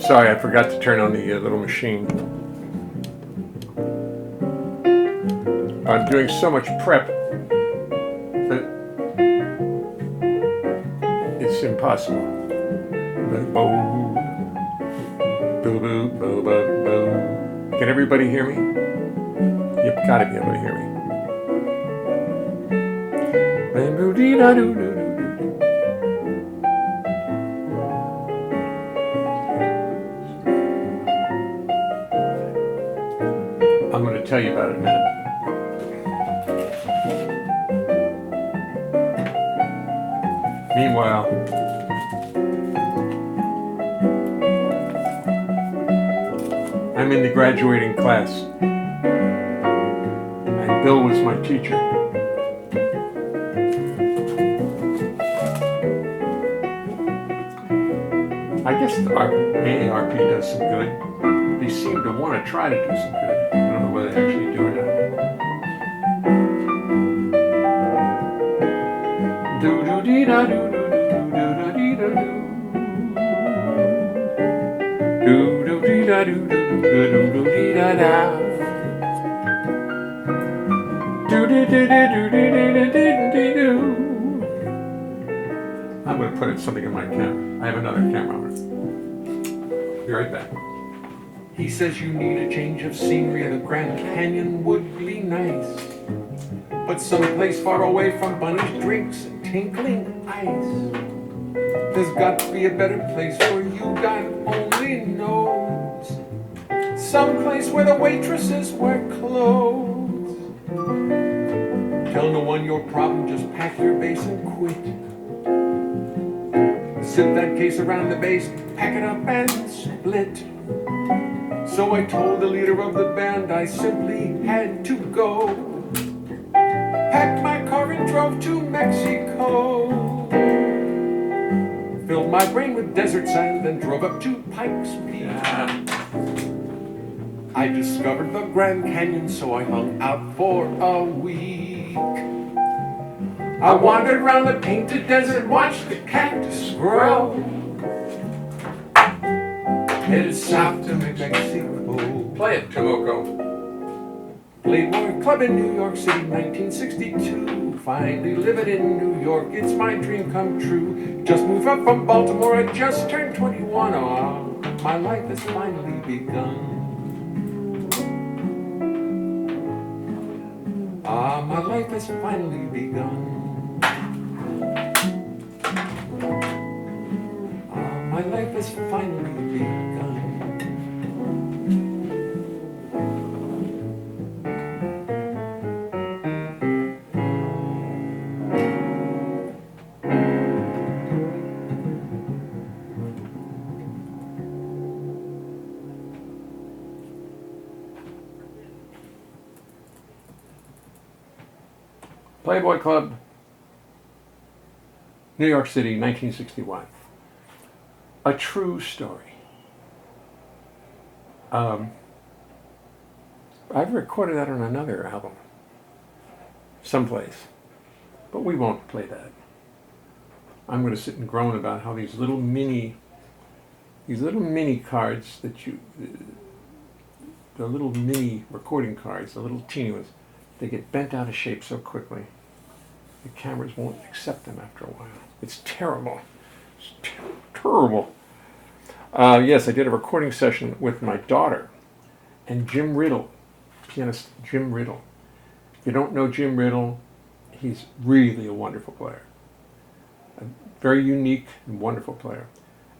Sorry, I forgot to turn on the little machine. I'm doing so much prep that it's impossible. Can everybody hear me? You've got to be able to hear me. I'm going to tell you about it in a minute. Meanwhile, I'm in the graduating class, and Bill was my teacher. I guess the AARP does some good. They seem to want to try to do some good. I don't know whether they actually do or not. I'm going to put something in my camera. I have another camera on it. Be right back. He says you need a change of scenery. The Grand Canyon would be nice, but someplace far away from bunnies, drinks, and tinkling ice. There's got to be a better place for you, God only knows. Someplace where the waitresses wear clothes. Tell no one your problem, just pack your bass and quit. Zip that case around the base, pack it up and split. So I told the leader of the band I simply had to go. Packed my car and drove to Mexico. Filled my brain with desert sand and drove up to Pikes Peak. I discovered the Grand Canyon, so I hung out for a week. I wandered around the painted desert, watched the cactus grow. Headed south to Mexico. Play it, Tomoko. Playboy Club in New York City, 1962. Finally living in New York, it's my dream come true. Just moved up from Baltimore, I just turned 21. Oh, my life has finally begun. Ah, my life has finally begun. Ah, my life has finally begun. Playboy Club, New York City, 1961. A true story. I've recorded that on another album, someplace, but we won't play that. I'm going to sit and groan about how these little mini cards that the little mini recording cards, the little teeny ones, they get bent out of shape so quickly. The cameras won't accept them after a while. It's terrible. It's terrible. Yes, I did a recording session with my daughter and Jim Riddle, pianist Jim Riddle. If you don't know Jim Riddle, he's really a wonderful player. A very unique and wonderful player.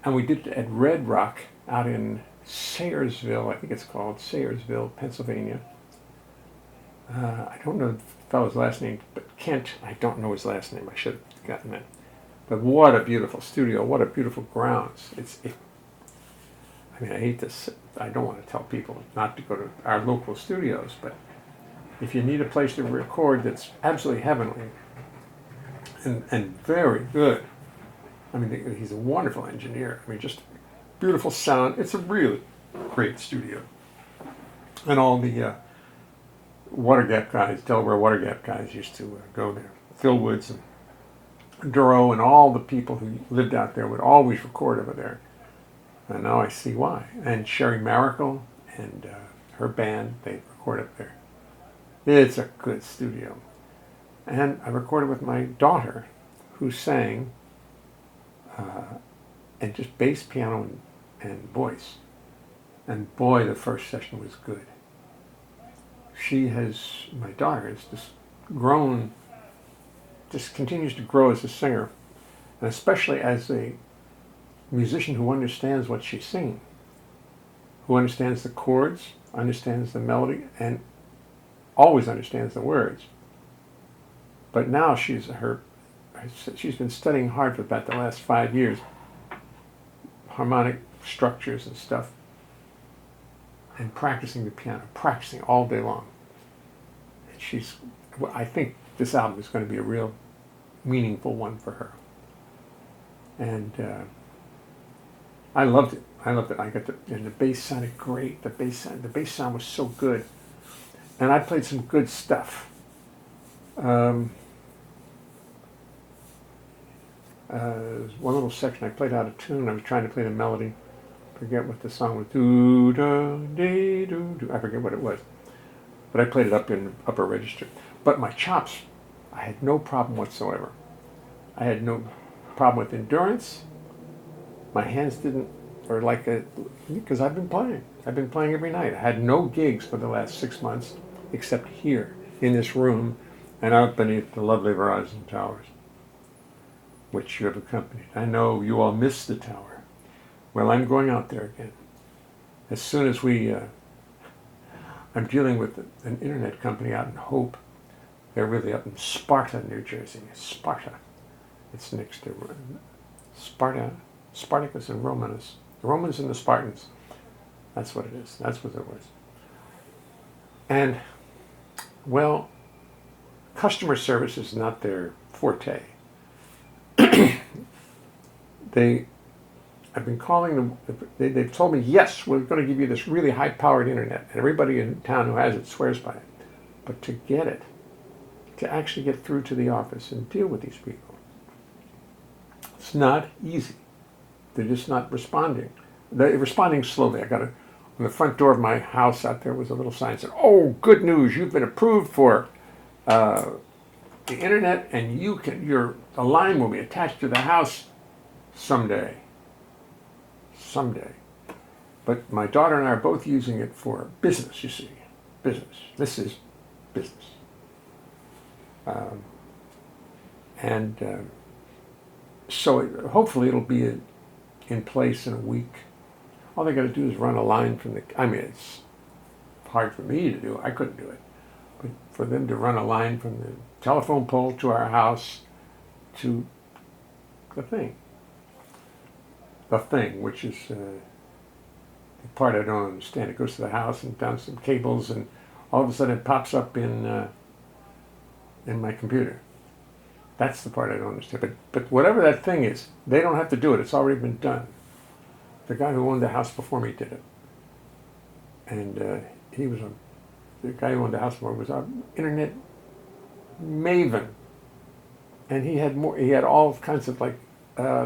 And we did it at Red Rock out in Sayersville, I think it's called, Sayersville, Pennsylvania. I don't know the fellow's last name, but Kent, I don't know his last name. I should have gotten that. But what a beautiful studio, what a beautiful grounds. I hate this. I don't want to tell people not to go to our local studios, but if you need a place to record that's absolutely heavenly and very good, he's a wonderful engineer. Just beautiful sound. It's a really great studio. And all the Water Gap guys, Delaware Water Gap guys used to go there. Phil Woods and Duro and all the people who lived out there would always record over there. And now I see why. And Sherry Maracle and her band, they record up there. It's a good studio. And I recorded with my daughter, who sang, and just bass, piano, and voice. And boy, the first session was good. My daughter has just grown, just continues to grow as a singer, and especially as a musician who understands what she's singing, who understands the chords, understands the melody, and always understands the words. But now she's been studying hard for about the last 5 years, harmonic structures and stuff, and practicing the piano, practicing all day long. And I think this album is going to be a real meaningful one for her. And I loved it. And the bass sounded great. The bass sound was so good. And I played some good stuff. There's one little section I played out of tune. I was trying to play the melody. I forget what the song was. Do da dee do do. I forget what it was. But I played it up in upper register. But my chops, I had no problem whatsoever. I had no problem with endurance. My hands didn't, because I've been playing. I've been playing every night. I had no gigs for the last 6 months, except here, in this room, and out beneath the lovely Verizon towers, which you have accompanied. I know you all miss the tower. Well, I'm going out there again. As soon as I'm dealing with an internet company out in Hope. They're really up in Sparta, New Jersey. Sparta. It's next to Sparta, Spartacus and Romanus. The Romans and the Spartans. That's what it is. That's what it was. And, well, customer service is not their forte. I've been calling them. They've told me, yes, we're going to give you this really high-powered internet, and everybody in town who has it swears by it. But to get it, to actually get through to the office and deal with these people, it's not easy. They're just not responding. They're responding slowly. On the front door of my house out there was a little sign that said, "Oh, good news! You've been approved for the internet, and the line will be attached to the house someday." Someday. But my daughter and I are both using it for business, you see. Business. This is business. So hopefully it'll be in place in a week. All they got to do is run a line from it's hard for me to do. I couldn't do it. But for them to run a line from the telephone pole to our house to the thing. The thing, which is the part I don't understand. It goes to the house and down some cables, and all of a sudden it pops up in my computer. That's the part I don't understand. But whatever that thing is, they don't have to do it. It's already been done. The guy who owned the house before me did it, and the guy who owned the house before me was an internet maven, and he had all kinds of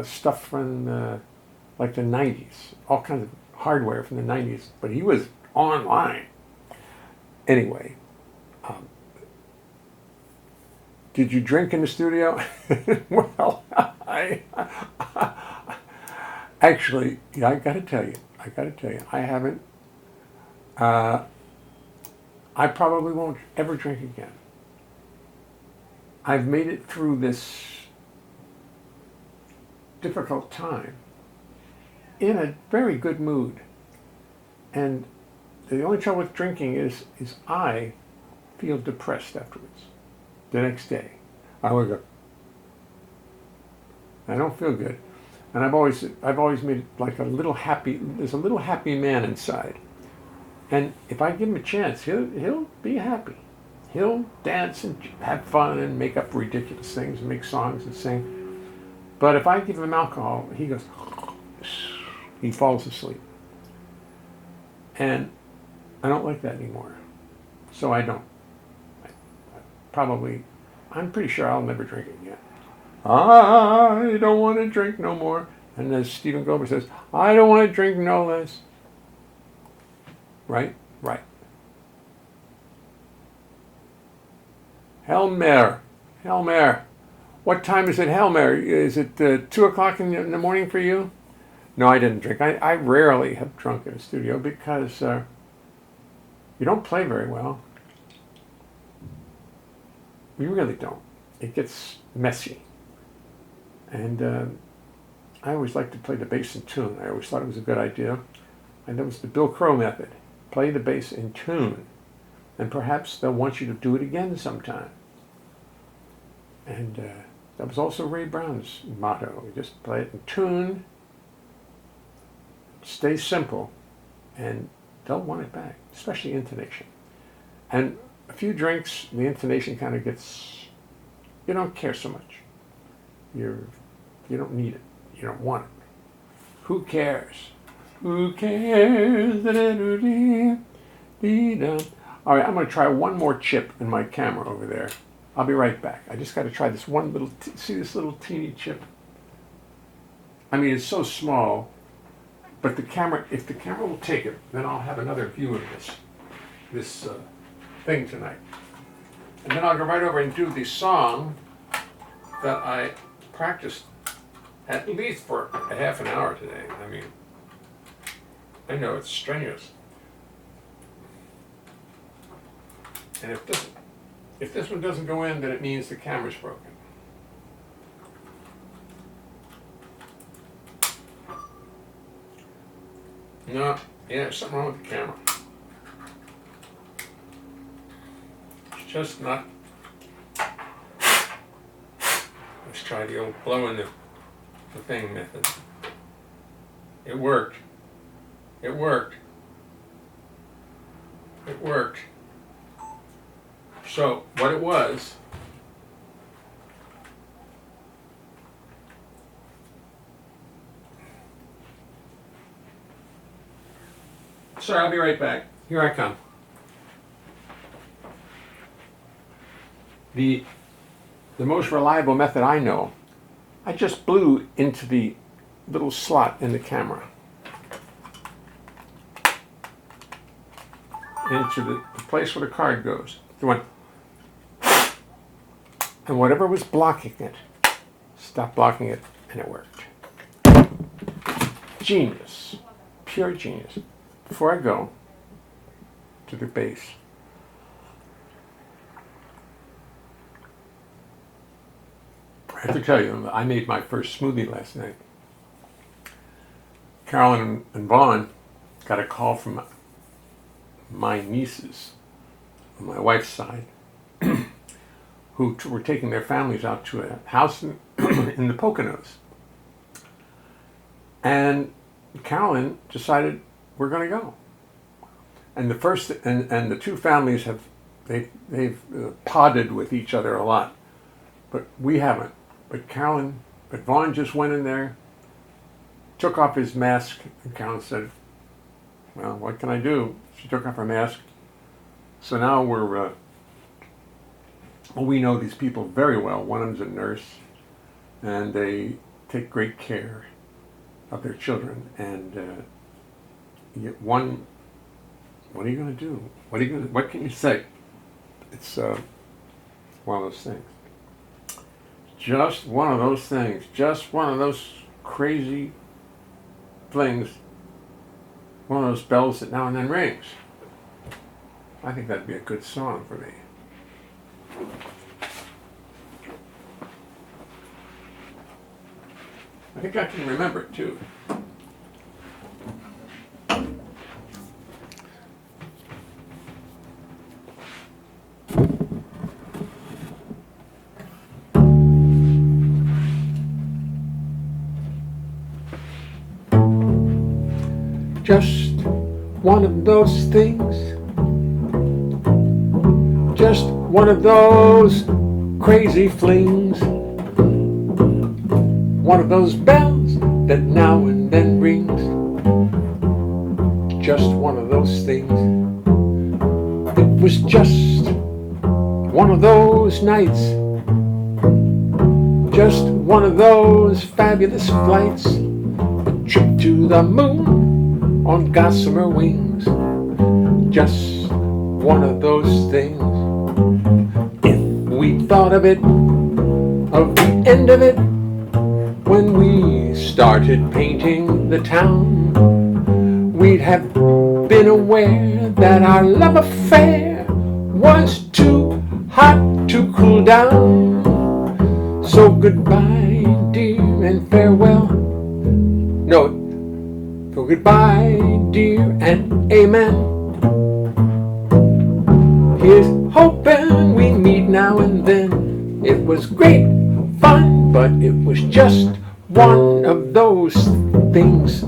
stuff from like the 90s, all kinds of hardware from the 90s, but he was online. Anyway, did you drink in the studio? Well, actually, yeah, I got to tell you, I haven't. I probably won't ever drink again. I've made it through this difficult time in a very good mood. And the only trouble with drinking is I feel depressed afterwards. The next day, I wake up. I don't feel good. And I've always made it like there's a little happy man inside. And if I give him a chance, he'll be happy. He'll dance and have fun and make up ridiculous things and make songs and sing. But if I give him alcohol, he falls asleep. And I don't like that anymore. So I don't. I'm pretty sure I'll never drink again. I don't want to drink no more. And as Stephen Goldberg says, I don't want to drink no less. Right? Right. Helmer. Helmer. What time is it, Helmer? Is it 2 o'clock in the morning for you? No, I didn't drink. I rarely have drunk in the studio because you don't play very well. You really don't. It gets messy. And I always like to play the bass in tune. I always thought it was a good idea. And that was the Bill Crow method. Play the bass in tune. And perhaps they'll want you to do it again sometime. And that was also Ray Brown's motto. Just play it in tune, stay simple, and they'll want it back, especially intonation. And a few drinks, the intonation kind of gets, you don't care so much. You don't need it. You don't want it. Who cares? Who cares? All right, I'm going to try one more chip in my camera over there. I'll be right back. I just got to try this one little, see this little teeny chip? I mean, it's so small, but the camera, if the camera will take it, then I'll have another view of this thing tonight. And then I'll go right over and do the song that I practiced at least for a half an hour today. I mean, I know it's strenuous. And if this one doesn't go in, then it means the camera's broken. No, yeah, there's something wrong with the camera. It's just not. Let's try the old blowing the thing method. It worked. It worked. It worked. So what it was, sorry, I'll be right back. Here I come. The most reliable method I know, I just blew into the little slot in the camera, into the place where the card goes. It went, and whatever was blocking it, stopped blocking it, and it worked. Genius. Pure genius. Before I go to the bass, I have to tell you, I made my first smoothie last night. Carolyn and Vaughn got a call from my nieces on my wife's side who were taking their families out to a house in the Poconos. And Carolyn decided we're going to go. And the first and the two families they've podded with each other a lot, but we haven't. But Vaughn just went in there, took off his mask, and Carolyn said, "Well, what can I do?" She took off her mask. So now we know these people very well. One of them's a nurse, and they take great care of their children. And one, what are you going to do? What can you say? It's one of those things. Just one of those things. Just one of those crazy things. One of those bells that now and then rings. I think that'd be a good song for me. I think I can remember it too. Just one of those things. Just one of those crazy flings. One of those bells that now and then rings. Just one of those things. It was just one of those nights. Just one of those fabulous flights. trip to the moon on gossamer wings. Just one of those things. If we thought of it, of the end of it, when we started painting the town, we'd have been aware that our love affair was too hot to cool down. So goodbye, dear, and farewell. No, so goodbye, dear, and amen. Here's hoping we meet now and then. It was great fun, but it was just one of those things.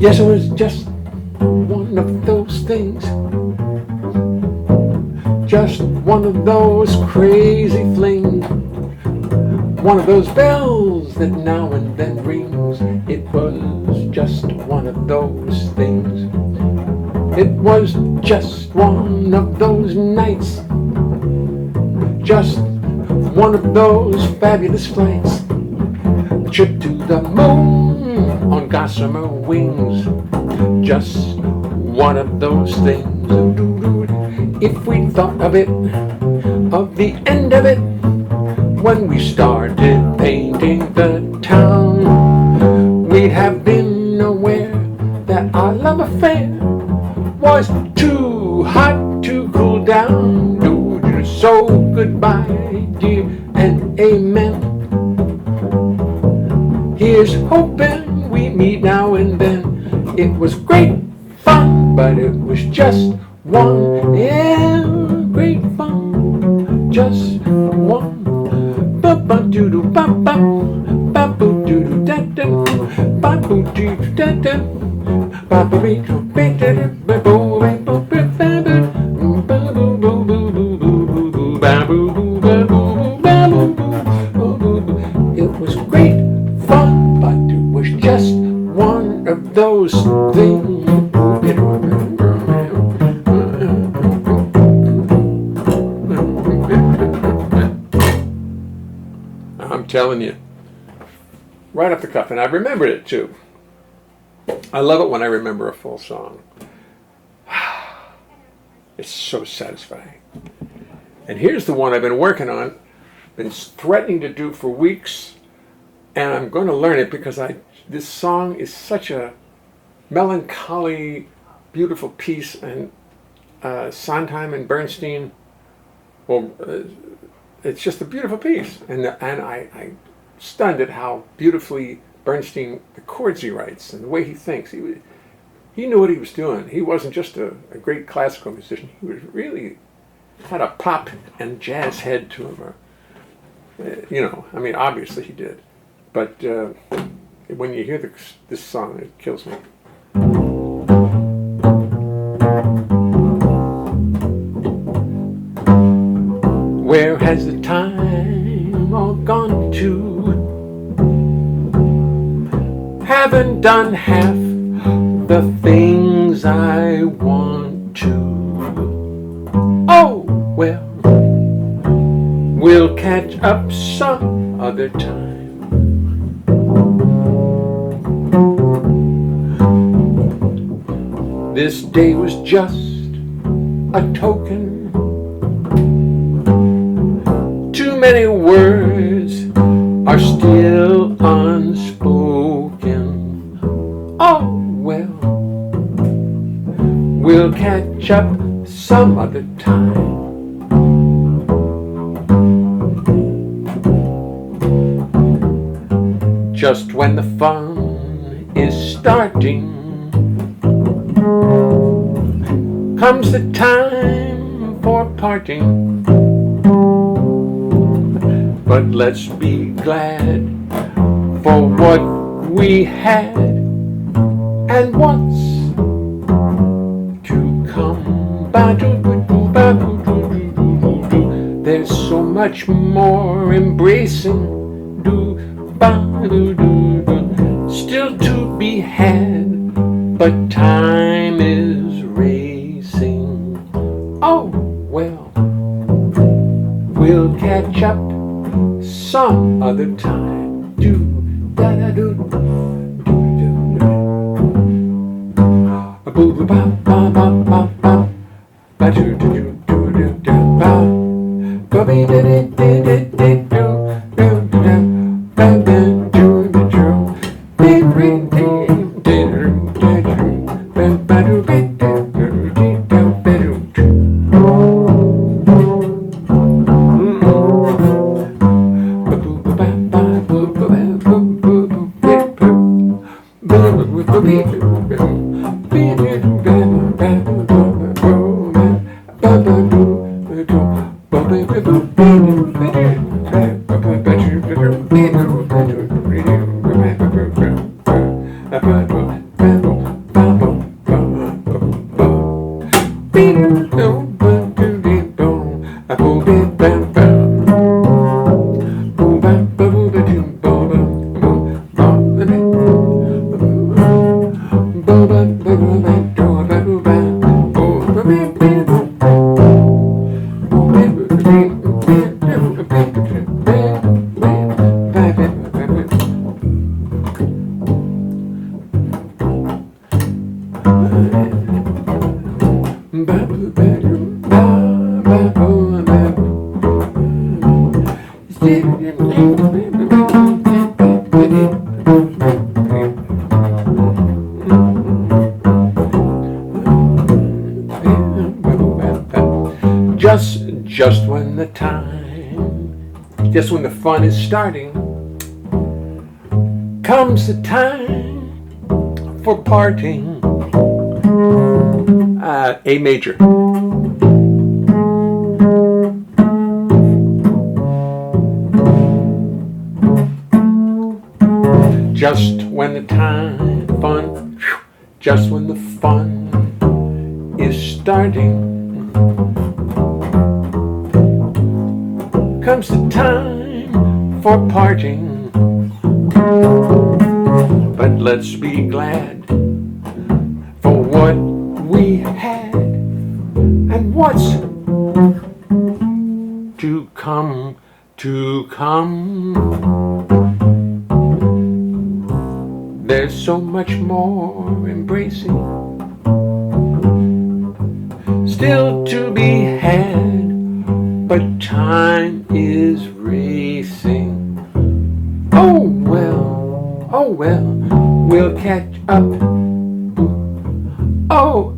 Yes, it was just one of those things. Just one of those crazy flings. One of those bells that now and then rings. It was just one of those things. It was just one of those nights. Just one of those fabulous flights. A trip to the moon on gossamer wings. Just one of those things. If we thought of it, of the end of it, when we started painting the town, we'd have been aware that our love affair was too hot to cool down. So goodbye, dear, and amen. Here's hoping we meet now and then. It was great fun, but it was just one. Yeah, great fun, just one. Ba-ba-doo-doo, ba-ba, ba-boo-doo-doo, da-da, ba-boo-doo-doo, da-da, ba-ba-doo-doo, ba-da-da, ba-boo-ba-boo, ba-ba-doo, ba-boo-boo-boo-boo-boo, ba-boo-boo, ba-boo-boo, ba-boo-boo. It was great fun, but it was just one of those things. I'm telling you, right off the cuff, and I remembered it too. I love it when I remember a full song. It's so satisfying. And here's the one I've been working on, been threatening to do for weeks, and I'm going to learn it because this song is such a melancholy, beautiful piece, and Sondheim and Bernstein, well, it's just a beautiful piece, and I stunned at how beautifully Bernstein, the chords he writes and the way he thinks. He knew what he was doing. He wasn't just a great classical musician. He was really had a pop and jazz head to him. I mean, obviously he did, but when you hear this song, it kills me. Where has the time all gone to? Haven't done half the things I want to. Oh, well, we'll catch up some other time. This day was just a token. Too many words are still unspoken. Oh well, we'll catch up some other time. Just when the fun is starting, comes the time for parting. But let's be glad for what we had and what's to come. There's so much more embracing, still to be had, but time is racing. Oh well, we'll catch up some other time. Do da da do do do do ba ba ba ba ba ba do do do do do do ba ba be da da da da do do do ba ba do do do be re do do do ba ba do be do do do ba do. Just when the time, just when the fun is starting, comes the time for parting. A major. Just when the time, fun, just when the fun is starting, comes the time for parting. But let's be glad for what we had and what's to come, to come. There's so much more embracing, still to be had, but time is racing. Oh well, we'll catch up. Oh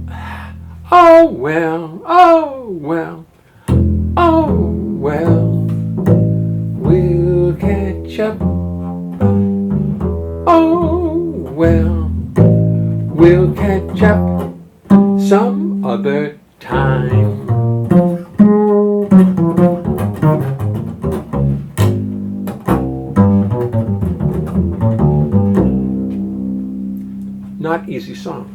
well, we'll catch up. Oh well, we'll catch up some other time. Not easy song.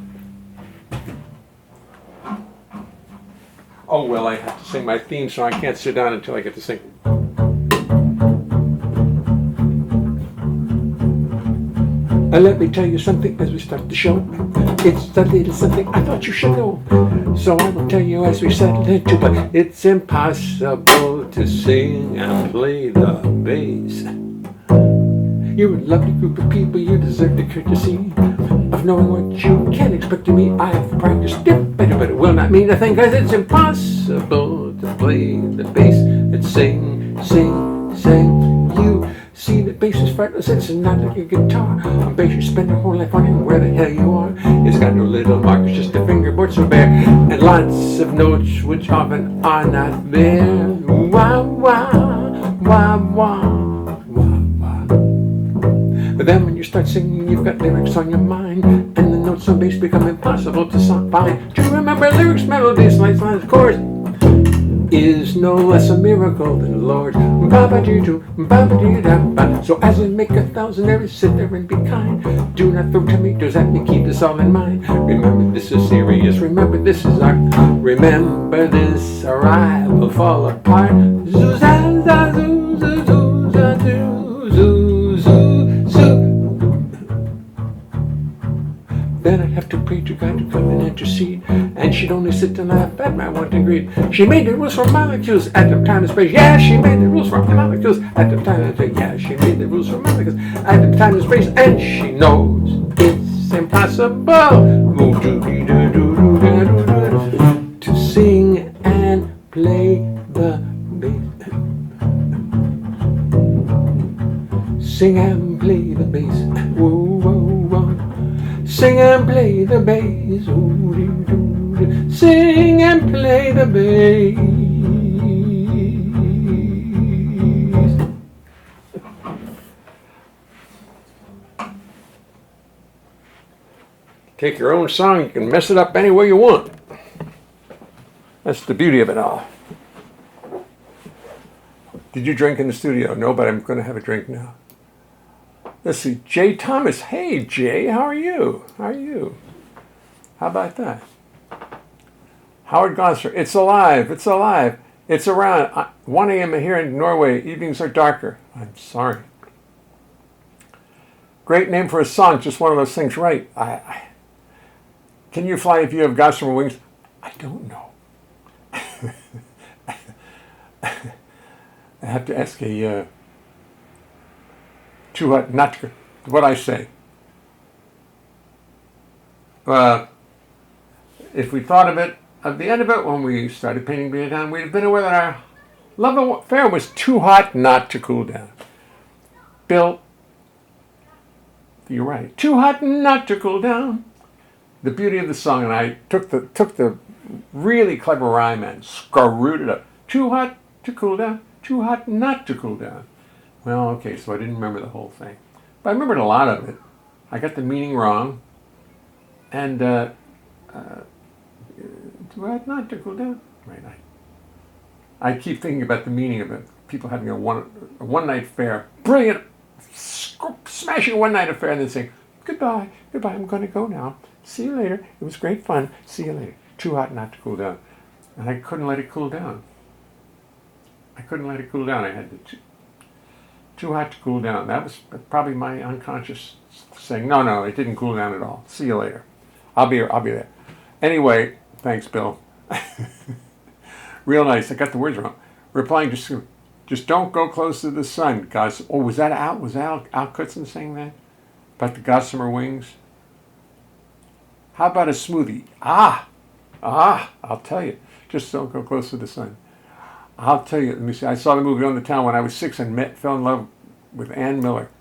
Oh well, I have to sing my theme song. I can't sit down until I get to sing. Let me tell you something as we start the show. It's a little something I thought you should know. So I will tell you as we settle into, but it's impossible to sing and play the bass. You're a lovely group of people, you deserve the courtesy of knowing what you can expect of me. I have practiced it better, but it will not not mean a thing, 'cause it's impossible to play the bass and sing, sing, sing. You see the bass is fretless, it's not like a guitar. On bass you spend your whole life wondering where the hell you are. It's got no little markers, just a fingerboard so bare, and lots of notes which often are not there. Wah, wah, wah, wah, wah, wah. But then when you start singing, you've got lyrics on your mind, and the notes on bass become impossible to find. To remember lyrics, melodies, lines, chords is no less a miracle than the Lord. So as I make 1,000 errors, sit there and be kind. Do not throw tomatoes at me, keep this all in mind. Remember this is serious, remember this is art. Remember this or I will fall apart. Then I'd have to pray to God to come and intercede, and she'd only sit and laugh at my wanting greed. She made the rules for molecules at the time and space. Yeah, she made the rules for molecules at the time and space. Yeah, she made the rules for molecules at the time and space, and she knows it's impossible to sing and play the bass. Sing and play the bass. Whoa, whoa, whoa. Sing and play the bass, sing and play the bass. Take your own song, you can mess it up any way you want. That's the beauty of it all. Did you drink in the studio? No, but I'm going to have a drink now. Let's see, Jay Thomas. Hey, Jay, how are you? How are you? How about that? Howard Gosser. It's alive. It's alive. It's around 1 a.m. here in Norway. Evenings are darker. I'm sorry. Great name for a song. Just one of those things, right? Can you fly if you have gossamer wings? I don't know. I have to ask a... too hot, not what I say. If we thought of it, at the end of it, when we started painting Vietnam, we'd have been aware that our love affair was too hot not to cool down. Bill, you're right. Too hot not to cool down. The beauty of the song, and I took the really clever rhyme and screwed it up. Too hot to cool down. Too hot not to cool down. Well, okay, so I didn't remember the whole thing. But I remembered a lot of it. I got the meaning wrong. And, too hot not to cool down. Right. I keep thinking about the meaning of it. People having a one-night affair. Brilliant, smashing one-night affair, and then saying, goodbye, I'm going to go now. See you later. It was great fun. See you later. Too hot not to cool down. And I couldn't let it cool down. I had to... Too hot to cool down. That was probably my unconscious saying, no, it didn't cool down at all. See you later. I'll be there. Anyway, thanks, Bill. Real nice. I got the words wrong. Replying to, just don't go close to the sun, guys. Oh, was that Al Kutzen saying that? About the gossamer wings? How about a smoothie? I'll tell you. Just don't go close to the sun. I'll tell you, let me see, I saw the movie On the Town when I was 6 and fell in love with Ann Miller.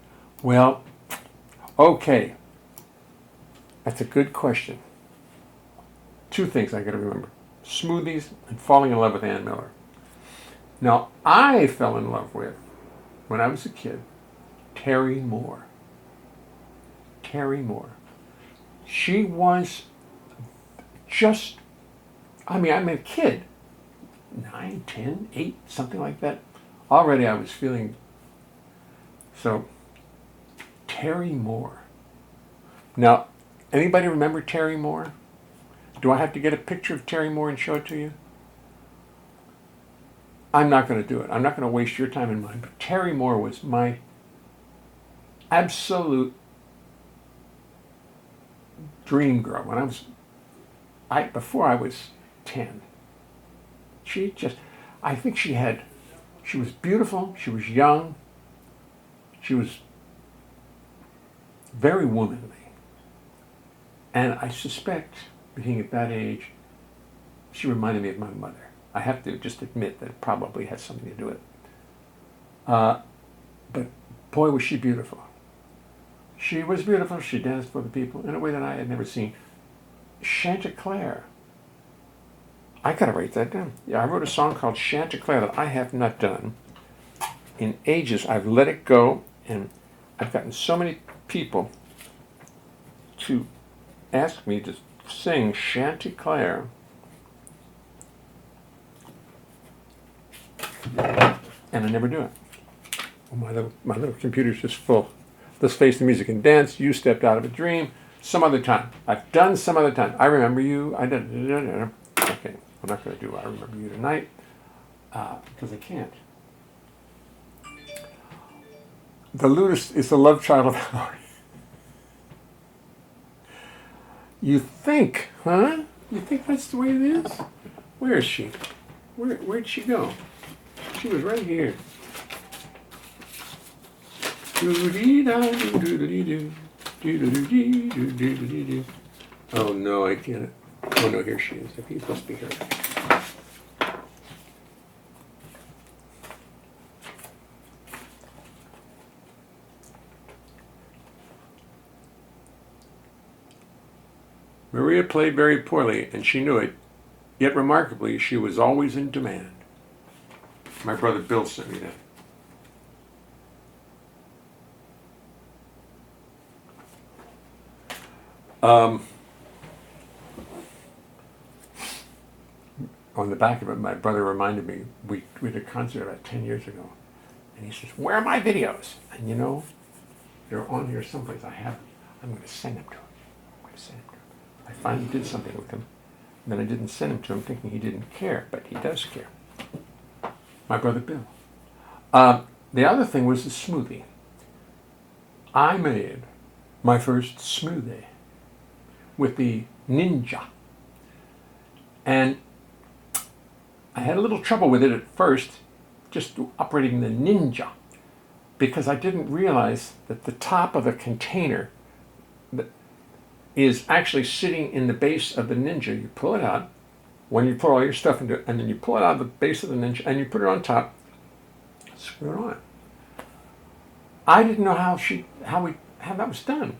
Well, okay. That's a good question. 2 things I got to remember. Smoothies and falling in love with Ann Miller. Now, I fell in love with, when I was a kid, Terry Moore. She was just, I'm a kid. 9, 10, 8, something like that. Already I was feeling... So, Terry Moore. Now, anybody remember Terry Moore? Do I have to get a picture of Terry Moore and show it to you? I'm not going to do it. I'm not going to waste your time and mine. But Terry Moore was my absolute dream girl. Before I was 10. I think she was beautiful, she was young, she was very womanly. And I suspect, being at that age, She reminded me of my mother. I have to just admit that it probably had something to do with it. But boy, was she beautiful. She was beautiful. She danced for the people in a way that I had never seen. Chanticleer. I gotta write that down. Yeah, I wrote a song called Chanticleer that I have not done in ages. I've let it go, and I've gotten so many people to ask me to sing Chanticleer. And I never do it. Well, my little computer's just full. Let's face the music and dance. You stepped out of a dream. Some other time. I've done some other time. I remember you. I did. Okay, I'm not going to do I remember you tonight because I can't. The Ludus is the love child of Howard. You think, huh? You think that's the way it is? Where is she? Where'd she go? She was right here. Oh no, I can't. Oh no, here she is. I think it's supposed to be her. Maria played very poorly, and she knew it. Yet remarkably, she was always in demand. My brother Bill sent me that. On the back of it, my brother reminded me, we did a concert about 10 years ago, and he says, "Where are my videos?" And you know, they're on here someplace. I have them. I'm going to send them to him. I finally did something with him. And then I didn't send him to him thinking he didn't care, but he does care. My brother Bill. The other thing was the smoothie. I made my first smoothie with the Ninja. And I had a little trouble with it at first, just operating the Ninja, because I didn't realize that the top of the container is actually sitting in the base of the Ninja. You pull it out when you put all your stuff into it, and then you pull it out of the base of the Ninja and you put it on top, screw it on. I didn't know how that was done.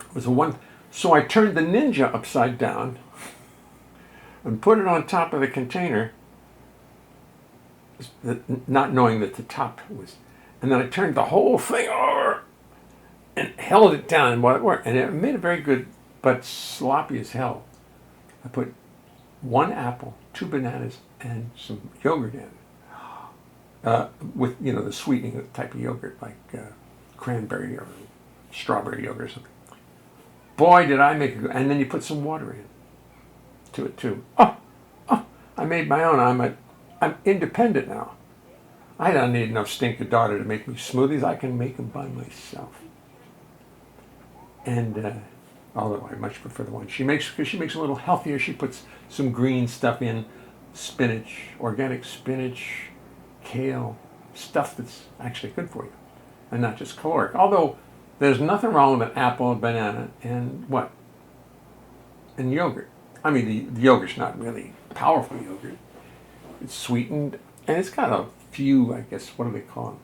It was so I turned the Ninja upside down and put it on top of the container, not knowing that the top was, and then I turned the whole thing over and held it down while it worked, and it made it very good, but sloppy as hell. I put 1 apple, 2 bananas, and some yogurt in it, with the sweetening type of yogurt, like cranberry or strawberry yogurt or something. Boy, did I make it good! And then you put some water in to it too. Oh, I made my own. I'm independent now. I don't need no stinking daughter to make me smoothies. I can make them by myself. And although I much prefer the one she makes, because she makes it a little healthier. She puts some green stuff in, spinach, organic spinach, kale, stuff that's actually good for you, and not just caloric. Although there's nothing wrong with an apple, a banana, and what? And yogurt. I mean, the yogurt's not really powerful yogurt. It's sweetened, and it's got a few, I guess, what do they call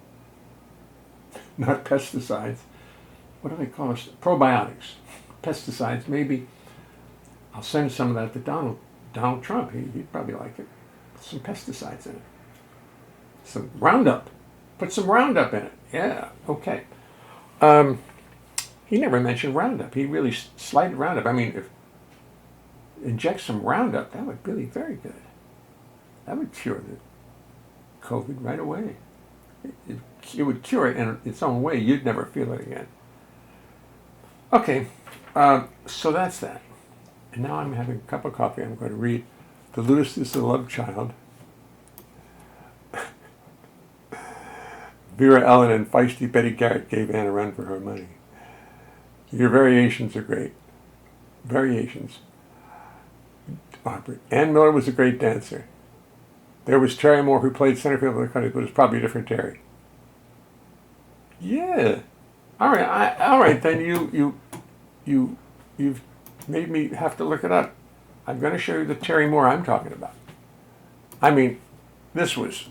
them? Not pesticides. What do they call it? Probiotics. Pesticides, maybe. I'll send some of that to Donald Trump. He'd probably like it. Put some pesticides in it. Some Roundup. Put some Roundup in it. Yeah, okay. He never mentioned Roundup. He really slighted Roundup. I mean, if inject some Roundup, that would be very good. That would cure the COVID right away. It would cure it in its own way. You'd never feel it again. Okay, so that's that. And now I'm having a cup of coffee. I'm going to read The Ludus is the Love Child. Vera Ellen and feisty Betty Garrett gave Anne a run for her money. Your variations are great. Variations. Ann Miller was a great dancer. There was Terry Moore who played center field for the country, but it was probably a different Terry. Yeah. All right. Then you've made me have to look it up. I'm going to show you the Terry Moore I'm talking about. I mean, this was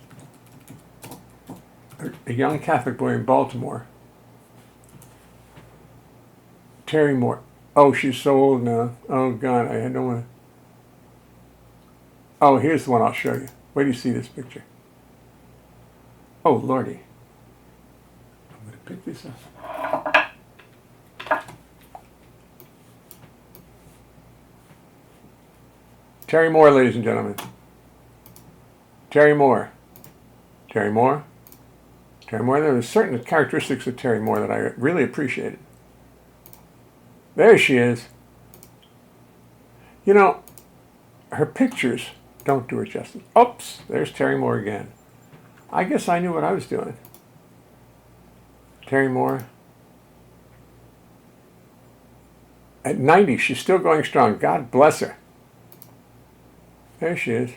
a young Catholic boy in Baltimore. Terry Moore. Oh, she's so old now. Oh, God, I don't want to. Oh, here's the one I'll show you. Wait till you see this picture. Oh, Lordy. I'm going to pick this up. Terry Moore, ladies and gentlemen. Terry Moore. Terry Moore. Terry Moore. There were certain characteristics of Terry Moore that I really appreciated. There she is. You know, her pictures don't do her justice. Oops, there's Terry Moore again. I guess I knew what I was doing. Terry Moore. At 90, she's still going strong. God bless her. There she is.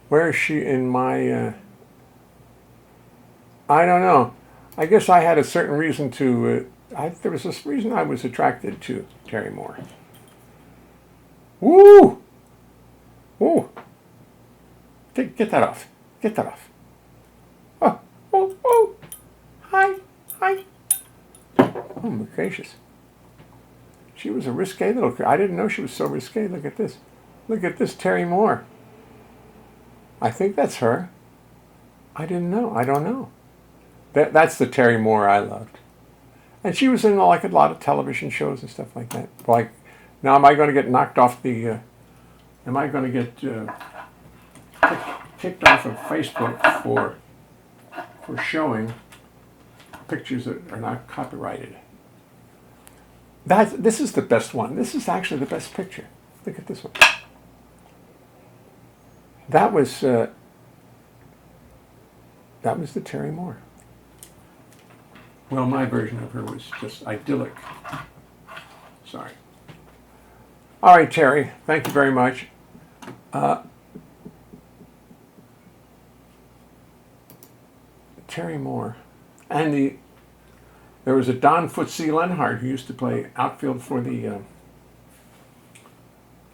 Where is she in my... I don't know. I guess I had a certain reason to... there was this reason I was attracted to Terry Moore. Woo! Woo! Get that off. Get that off. Oh, oh, oh! Hi, hi. Oh, my gracious. She was a risque little girl. I didn't know she was so risque. Look at this. Look at this, Terry Moore. I think that's her. I didn't know. I don't know. That's the Terry Moore I loved. And she was in like a lot of television shows and stuff like that. Like, now am I going to get knocked off the... am I going to get kicked off of Facebook for showing pictures that are not copyrighted? This is the best one. This is actually the best picture. Look at this one. That was the Terry Moore. Well, my version of her was just idyllic. Sorry. All right, Terry. Thank you very much. Terry Moore. And there was a Don Footsie Leonhart who used to play outfield for the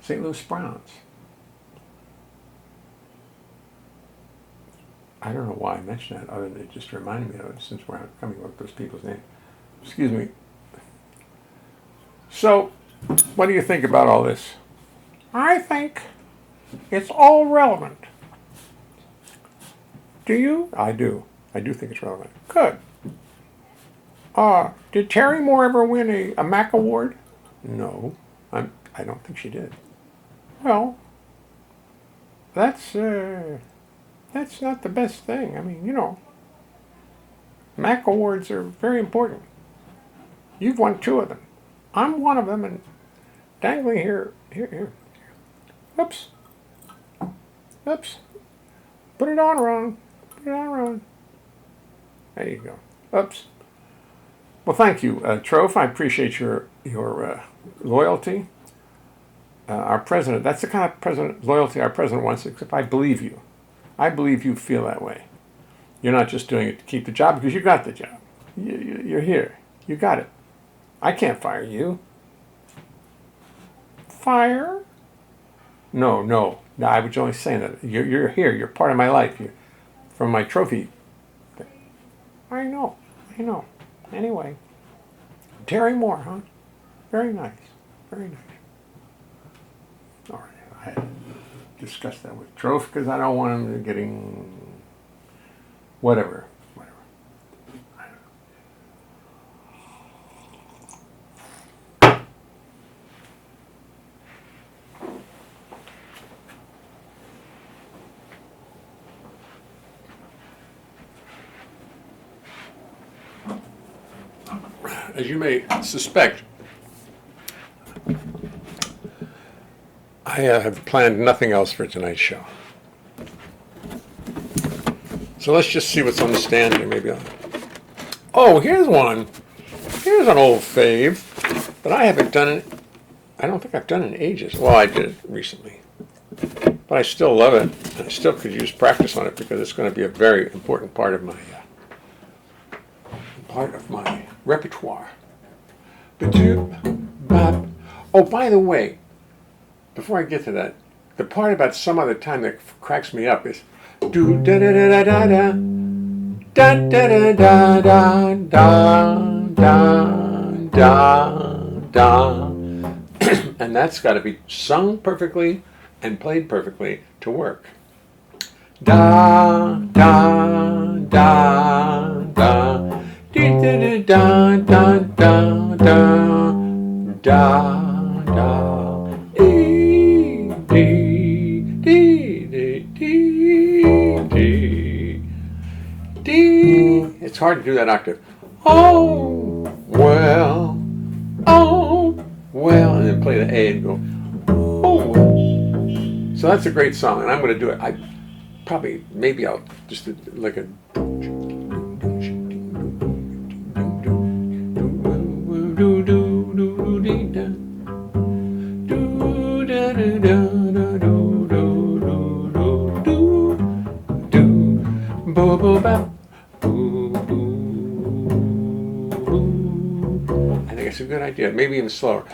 St. Louis Browns. I don't know why I mentioned that, other than it just reminded me of it, since we're coming up with those people's names. Excuse me. So, what do you think about all this? I think it's all relevant. Do you? I do. I do think it's relevant. Good. Did Terry Moore ever win a Mac Award? No. I don't think she did. Well, that's not the best thing. I mean, you know, Mac Awards are very important. You've won 2 of them. I'm one of them, and dangling here. Oops. Oops. Put it on wrong. Put it on wrong. There you go. Oops. Well, thank you, Trof. I appreciate your loyalty. Our president, that's the kind of loyalty our president wants, except I believe you. I believe you feel that way. You're not just doing it to keep the job, because you got the job. You're here. You got it. I can't fire you. Fire? No. I was only saying that. You're here. You're part of my life. You're from my trophy. I know. Anyway. Terry Moore, huh? Very nice. Very nice. All right. I had to discuss that with Trof because I don't want him getting whatever. I don't know. As you may suspect, I have planned nothing else for tonight's show. So let's just see what's on the stand here. Maybe oh, here's one. Here's an old fave that I haven't done in, I don't think I've done in ages. Well, I did it recently. But I still love it. And I still could use practice on it because it's going to be a very important part of my repertoire. Oh, by the way, before I get to that, the part about some other time that cracks me up is do da da da da da da da da da da da da, and that's got to be sung perfectly and played perfectly to work. Da da da da da da da da da da da. Dee dee dee dee dee dee. It's hard to do that octave. Oh well, and then play the A and go. Oh well. So that's a great song, and I'm going to do it. Maybe I'll just like a. I think it's a good idea. Maybe even slower.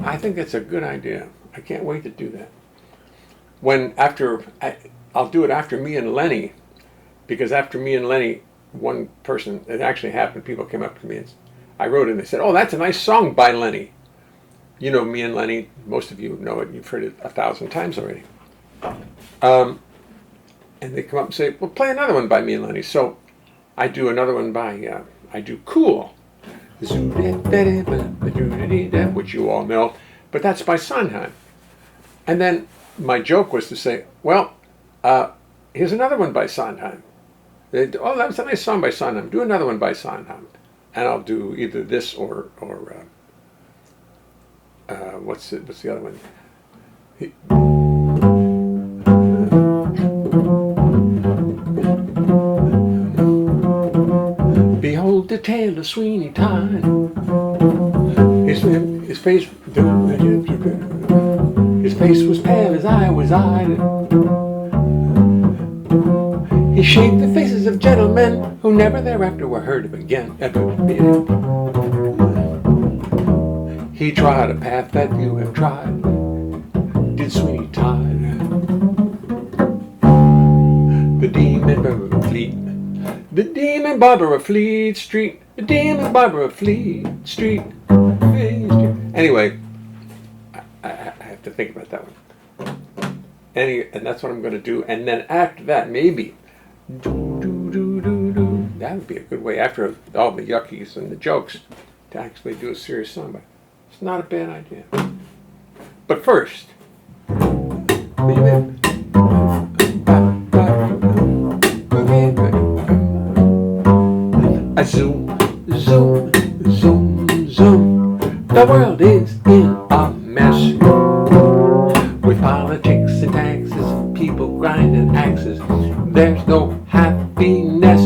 I think that's a good idea. I can't wait to do that. I'll do it after me and Lenny, because after me and Lenny, one person, it actually happened, people came up to me and I wrote it and they said, "Oh, that's a nice song by Lenny." You know me and Lenny, most of you know it, you've heard it 1,000 times already. And they come up and say, "Well, play another one by me and Lenny." So I do another one by, I do Cool, which you all know, but that's by Sondheim. And then my joke was to say, well, here's another one by Sondheim. Oh, that was a nice song by Sondheim. Do another one by Sondheim. And I'll do either this or what's the other one? Behold the tale of Sweeney Todd. His face was pale, his eye was eyed. He shaped the faces of gentlemen who never thereafter were heard of again. He trod a path that you have trod, did Sweeney Todd. The demon Barbara Fleet, the demon Barbara Fleet Street, the demon Barbara Fleet Street. Anyway, I have to think about that one. And that's what I'm going to do. And then after that, maybe, that would be a good way, after all the yuckies and the jokes, to actually do a serious song. But it's not a bad idea. But first, I zoom, zoom, zoom, zoom. The world is in a mess, with politics and taxes, people grinding axes. There's no happiness.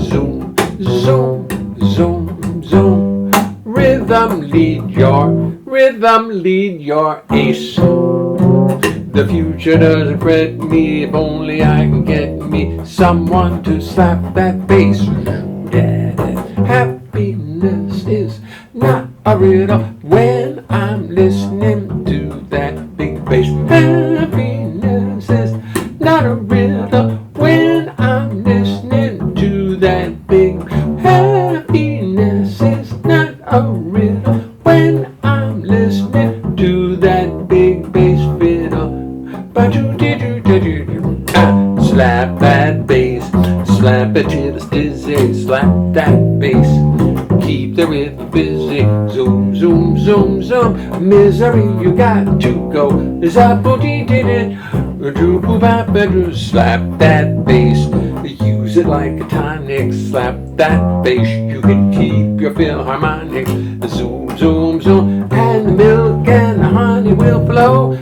Zoom, zoom, zoom, zoom. Rhythm lead your ace. The future doesn't fret me, if only I can get me someone to slap that bass. Happiness is not a riddle when I'm listening to that big bass. Happiness is not a riddle when I'm listening to that big. Happiness is not a riddle when I'm listening to that big bass fiddle. Slap that bass, slap it till it's dizzy, slap that bass, keep the rhythm busy. Zoom, zoom, zoom, zoom. Misery, you got to go. Slap that bass, use it like a tonic. Slap that bass, you can keep your philharmonic. Zoom, zoom, zoom, and the milk and the honey will flow.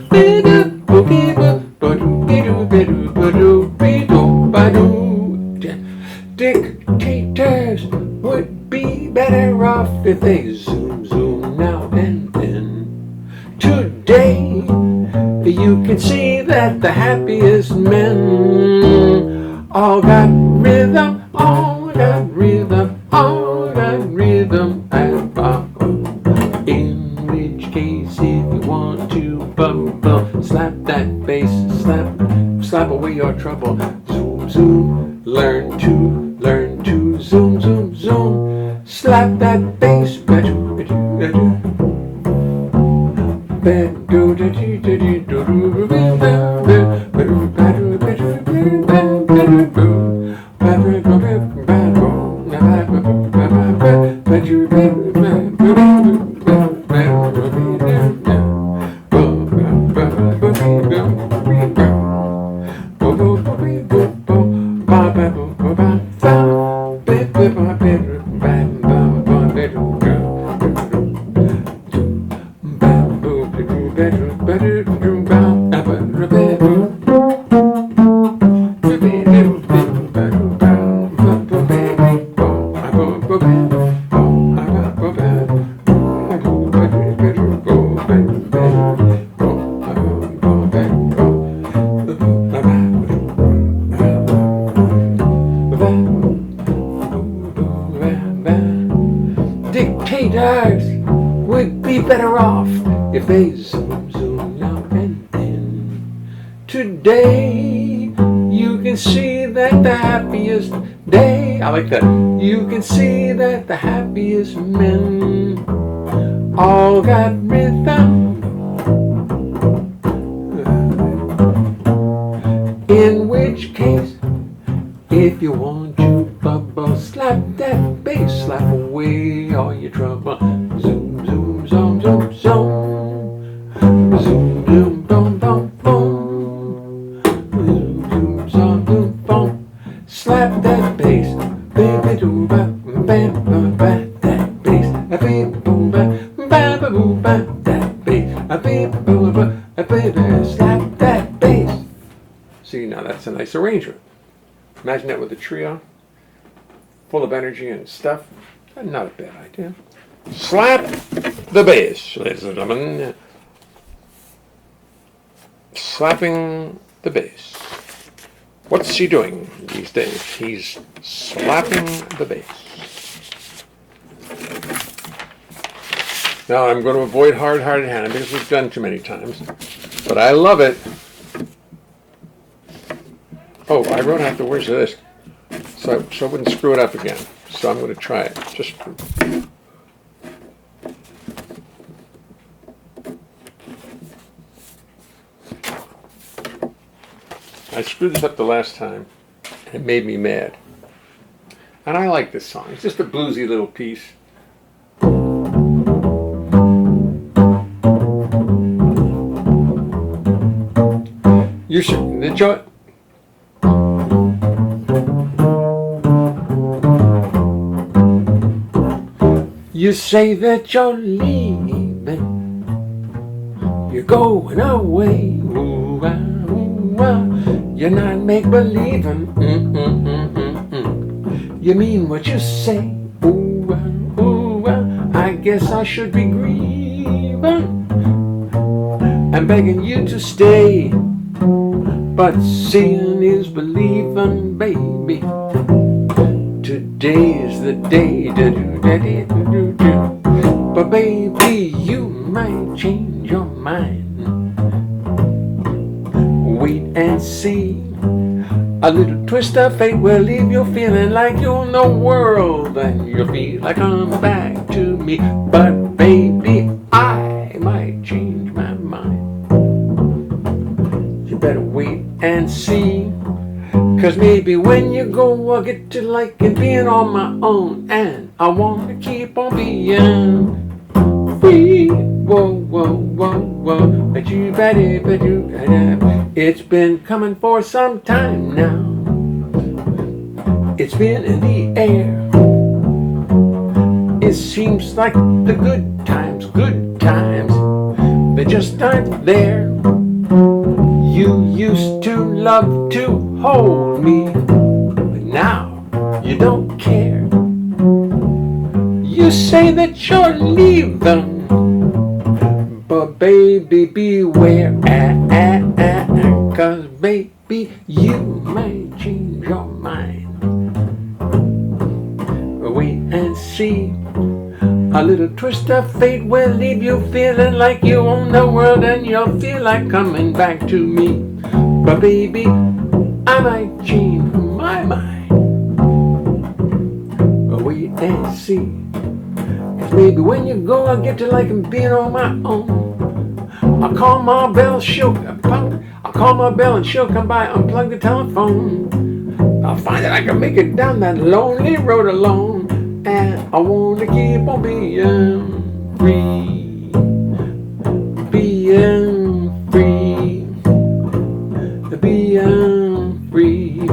that the happiest men all got rhythm, all got rhythm, all got rhythm and bubble. In which case, if you want to bubble, slap that bass, slap away your trouble. Zoom, zoom, learn to zoom, zoom, zoom. Slap that bass, Dictators would be better off if they zoom, zoom out and in. Today, you can see that the happiest day, I like that, you can see that the happiest men all got rhythm. In which case, if you want to bubble, slap that bass, slap away all your trouble. Zoom, zoom, zoom, zoom, zoom. Zoom, zoom, boom, boom, boom. Zoom, zoom, zoom, boom, boom. Slap that bass, baby, do ba, bam, bam, bam, that bass. A baby, boom, ba, ba, ba, boom, ba, that bass. A baby, boom, ba, a baby, slap that bass. See, now that's a nice arrangement. Imagine that with a trio, full of energy and stuff. Not a bad idea. Slap the bass, ladies and gentlemen. Slapping the bass. What's he doing these days? He's slapping the bass. Now I'm going to avoid hard-hearted Hannah because we've done too many times. But I love it. Oh, I wrote out the words of this, so I wouldn't screw it up again. So I'm going to try it. Just I screwed this up the last time, and it made me mad. And I like this song. It's just a bluesy little piece. You should enjoy. You say that you're leaving, you're going away, ooh, ah, ooh, ah. You're not make-believing, You mean what you say, ooh, ah, ooh, ah. I guess I should be grieving. I'm begging you to stay, but seeing is believing, baby. Today's the day, but baby, you might change your mind. Wait and see. A little twist of fate will leave you feeling like you own the world, and you'll feel like come back to me. But baby, I might change my mind. You better wait and see. 'Cause maybe when you go, I'll get to liking being on my own, and I want to keep on being free. Whoa, whoa, whoa, whoa. But you better, it's been coming for some time now. It's been in the air. It seems like the good times, they just aren't there. You used to love to hold me, but now you don't care. You say that you're leaving, but baby beware. 'cause baby, you may change your mind. Wait and see. A little twist of fate will leave you feeling like you own the world, and you'll feel like coming back to me. But baby, I might change my mind. Wait and see. 'Cause maybe when you go, I'll get to liking being on my own. I'll call my bell, I'll call my bell and she'll come by, unplug the telephone. I'll find that I can make it down that lonely road alone. And I want to keep on being free. Being free. Being free.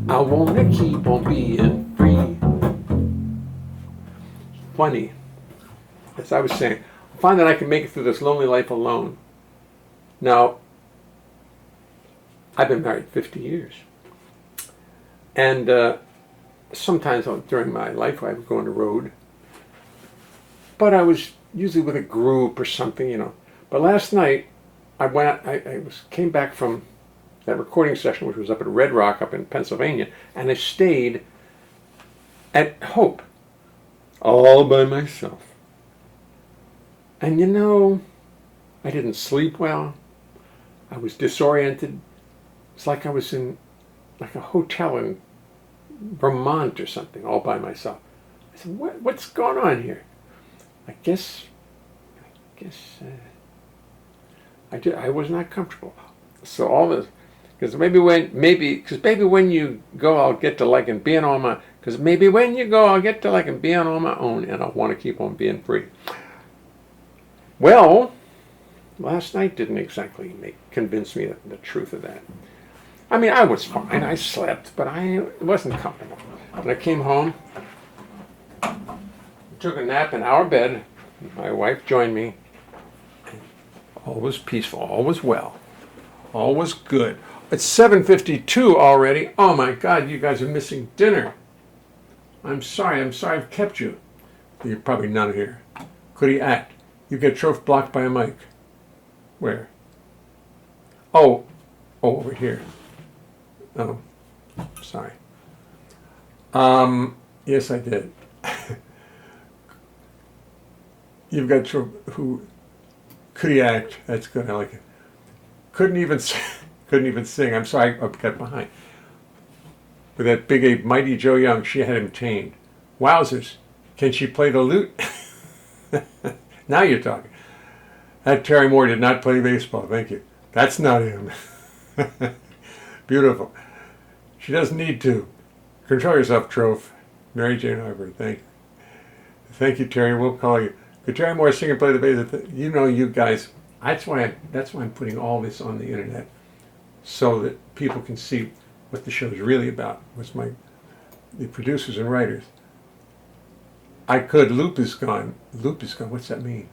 I want to keep on being free. Funny, as I was saying, I find that I can make it through this lonely life alone. Now, I've been married 50 years. And sometimes during my life I would go on the road. But I was usually with a group or something, you know. But last night, came back from that recording session, which was up at Red Rock up in Pennsylvania, and I stayed at Hope all by myself. And you know, I didn't sleep well. I was disoriented. It's like I was in like a hotel in Vermont or something, all by myself. I said, what's going on here? I guess I was not comfortable. So all this, because maybe when you go, I'll get to liking being on my. Because maybe when you go, I'll get to liking being on my own, and I want to keep on being free. Well, last night didn't exactly convince me the truth of that. I mean, I was fine. I slept, but I wasn't comfortable. When I came home, took a nap in our bed. My wife joined me. All was peaceful. All was well. All was good. It's 7:52 already. Oh my God, you guys are missing dinner. I'm sorry I've kept you. You're probably not here. Could he act? You get Troph blocked by a mic. Where? Oh, over here. Oh, sorry. Yes, I did. You've got Troph, who, could he act? That's good, I like it. Couldn't even sing. I'm sorry, I got behind. With that big ape, Mighty Joe Young, she had him tamed. Wowzers, can she play the lute? Now you're talking. That Terry Moore did not play baseball, thank you. That's not him. Beautiful. She doesn't need to. Control yourself, Troph. Mary Jane Harper, thank you. Thank you, Terry, we'll call you. Could Terry Moore sing and play the bass? You know, you guys, that's why I'm putting all this on the internet, so that people can see what the show is really about. The producers and writers. I could. Loop is gone. Loop is gone. What's that mean?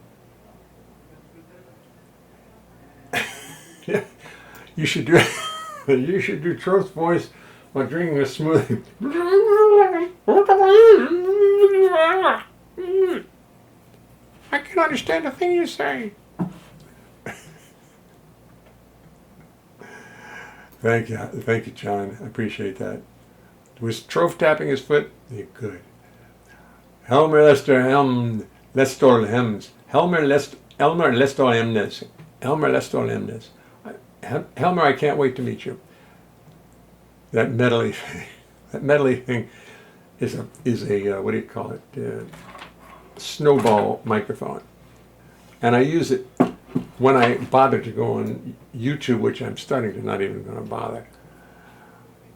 Yeah, you should do. You should do Troph's voice while drinking a smoothie. I can understand a thing you say. Thank you, John. I appreciate that. Was Troph tapping his foot? Yeah, good. Helmer Lester Lestor Hems. Elmer Lestor Hemnes. Elmer Lestor Hemnes. Helmer, I can't wait to meet you. That medley thing is a what do you call it? Snowball microphone, and I use it when I bother to go on YouTube, which I'm starting to not even going to bother.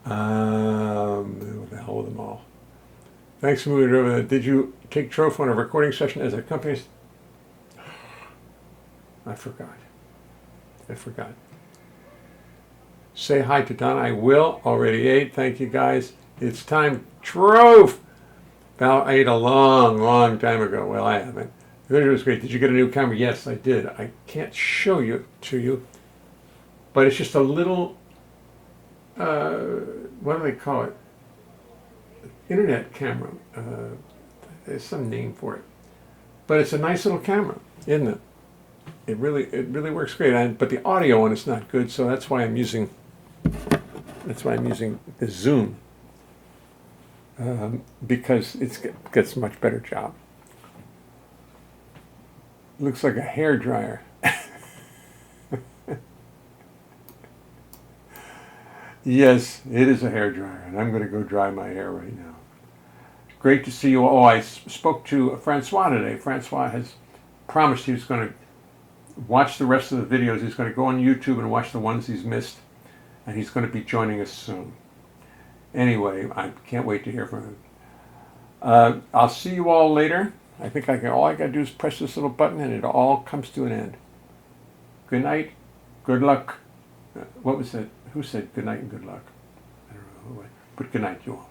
What the hell with them all? Thanks for moving over. Did you take Troph on a recording session as a company? I forgot. Say hi to Don. I will. Already ate. Thank you, guys. It's time. Troph! Val ate a long time ago. Well, I haven't. The video was great. Did you get a new camera? Yes, I did. I can't show you to you, but it's just a little, what do they call it? Internet camera. There's some name for it. But it's a nice little camera, isn't it? It really works great. But the audio on it's not good, so that's why I'm using the Zoom, because it gets a much better job. Looks like a hair dryer. Yes, it is a hair dryer, and I'm going to go dry my hair right now. Great to see you all. Oh, I spoke to Francois today. Francois has promised he was going to watch the rest of the videos. He's going to go on YouTube and watch the ones he's missed, and he's going to be joining us soon. Anyway, I can't wait to hear from him. I'll see you all later. I think all I got to do is press this little button, and it all comes to an end. Good night. Good luck. What was that? Who said good night and good luck? I don't know. But good night, you all.